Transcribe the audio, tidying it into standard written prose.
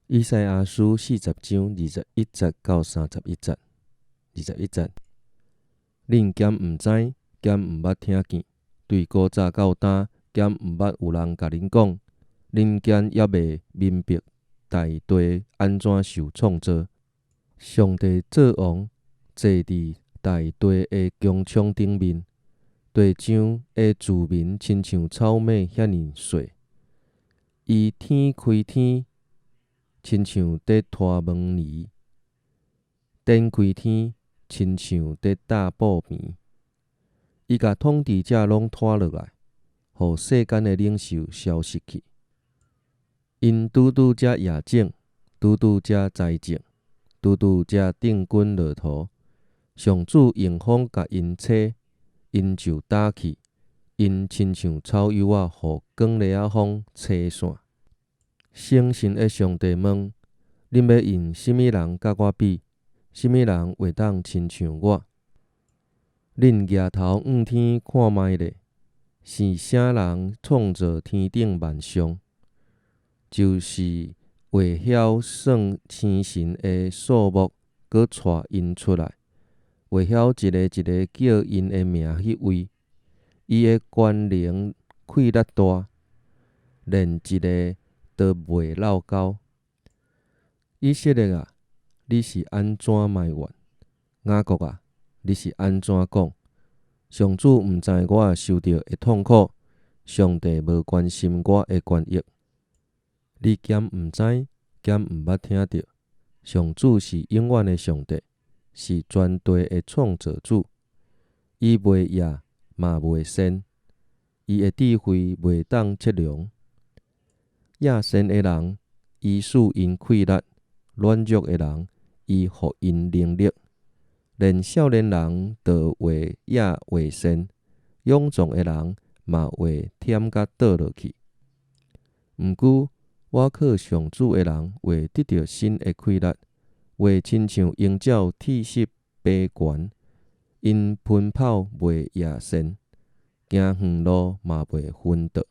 以赛亚书40章21节到31节。21节，恁兼毋知，兼毋捌听见，对古早到今，兼毋捌有人甲恁讲，恁兼也未明白大地安怎受创造。上帝做王，坐伫大地的穹苍顶面，地上的居民亲像草蜢遐尼细。伊天开天，亲像在拖门帘；展开天，亲像在搭布棉。伊甲统治者拢拖落来，互世间的领袖消失去。因拄拄才夜整，拄拄才栽种，拄拄才定军落土。上主用风甲因吹，因就打去。因亲像草油仔，互广烈仔风吹散。圣神的上帝问：恁要用什么人甲我比？什么人会当亲像我？恁举头向天看觅咧，是啥人创造天顶万象？就是会晓算星辰的数目，搁带因出来，会晓一个一个叫因的名迄位。伊的权能气力大，连一个都袂落交。以色列啊，你是安怎埋怨？雅各啊，你是安怎讲？上主毋知我受着的痛苦，上帝无关心我的权益。你兼毋知，兼毋捌听着，上主是永远的上帝，是全地的创造主。伊袂野，嘛袂善，伊的智慧袂当测量。野善的人，伊赐因气力；软弱的人，伊互因能力。连少年人都会野会善，勇壮的人嘛会忝甲倒落去。毋过，我靠上主的人会得到新的气力，会亲像鹰鸟铁翼飞悬。因奔跑袂野善，行远路嘛袂昏倒。